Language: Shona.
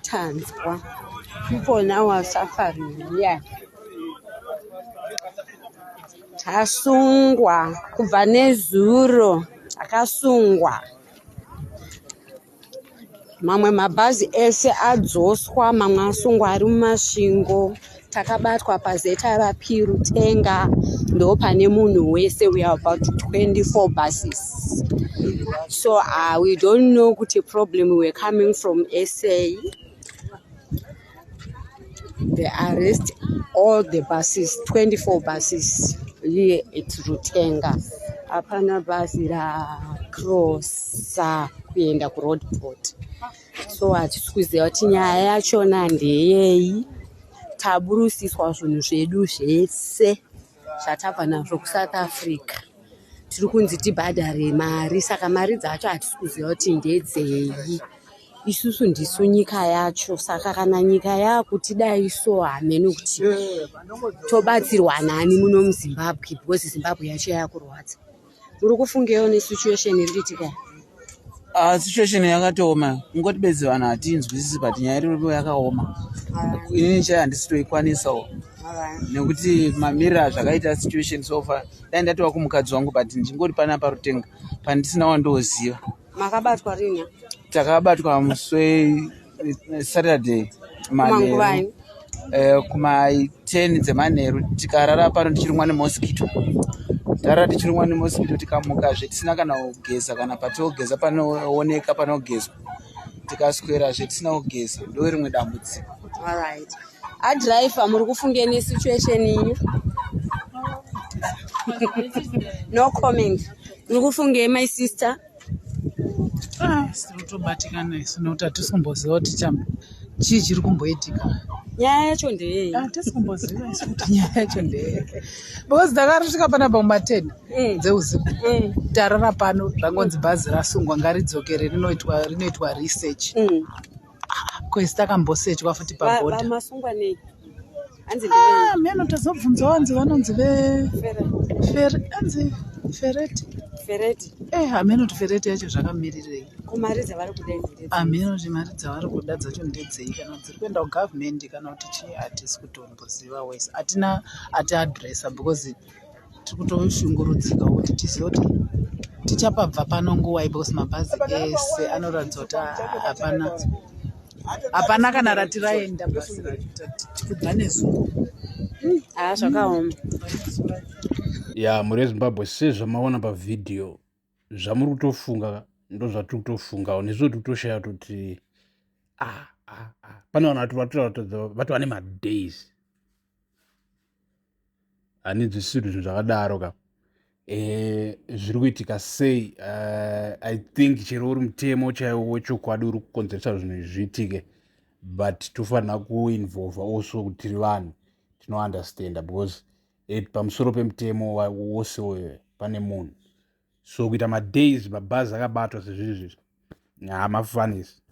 Tanzwa. People now are suffering. Yeah. Tasungwa kubva nezuro akasungwa. Mamwe mabhazi ese adzoswa, mamwe asungwa ari mumasvingo. Takabatwa paZeta Rapiru Tenga ndo pane munhu wese. We are about 24 buses. So we don't know kuti problem were coming from SA. They arrest all the buses, 24 buses here at Rutenga. Apana basi ra crossa kuenda ku roadport. So hatikuziva kuti nyaya yachona ndeyei. Taburusiswa zvinhu zvedu zvese zvatabva nazvo kuSouth Africa. Tiri kunzi tibhadhare mari, saka mari dzacho hatisi kuziva kuti ndedzei. Isusu ndisu nyika yacho, saka kana nyika yakutidai so hamene kuti tobatsirwa nani muno muZimbabwe, because Zimbabwe yacho yakurwadza. Uri kufungewo nesituation iri kuitika? Situation yakatooma, kungoti bedzi vanhu hatinzwisisi, but nyaya iripo yakaoma. Inini chai handisi toikwanisawo nekuti mamirira zvakaita situation so far. Dai ndatova kumukadzi wangu, but ndingori pana paRutenga pandisina wandoziva. Makabatwa rini? Takabatwa muswe Saturday manheru, kuma 10 dzemanheru. Tikarara pano tichirumwa nemosquito. Tarara tichirumwa nemosquito, tikamukazve tisina kana kugeza, kana patiogeza panooneka panogezwa. Tikaswerazve tisina kugeza, ndo rimwe dambudziko. Alright. Adriver muri kufunge nesituation iyi? No comment. Muri kufunge my sister? Sinotobatikana isu nokuti hatisi kumboziva kuti chii chiri kumboitika. Nyaya yacho ndeyei? Hatisi kumboziva isu kuti nyaya yacho ndeyei. Because takarasvika panapa kuma10 dzeusiku. Tarara pano zvangonzi bhazi rasungwa ngaridzokere rinoitwa research. Kwezi takambosechwa futi pabhodha. Masungwa nei? Anzi ndevei? Meno tazobvunzawo hanzi vanonzi Fereti. Hameno kuti Fereti yacho zvakamirirei. Kumari dzavari kuda ndedzei? Hameno kuti mari dzavari kuda dzacho ndedzei, kana dziri kuenda kugovernment kana kuti chii, hatisi kutomboziva wese. Hatina adresa because tiri kutoshungurudzika kuti tizive kuti tichapabva pano nguwai, because mabhazi ese anoratidza kuti hapana kana rati raenda basi kubva nezuva. Zvakaoma. Ya muri weZimbabwe, sezvamaona pavhidhiyo, zvamuri kutofunga ndo zvatiri kutofungawo, nesu tikutoshaya kuti pane vanhu vatova nemadays. Handidzvisisi kuti zvinhu zvakadaro ka. Zviri kuitika sei? I think chero uri mutemo chaiwo wechokwadi uri kukonzeresa zvinhu zviitike, but tofanira kuinvolva also kuti tiri vanhu tinounderstanda, because pamusoro pemutemo wose pane munhu. So kuita madays mabhazi akabatwa sezvizvi hamafanisi.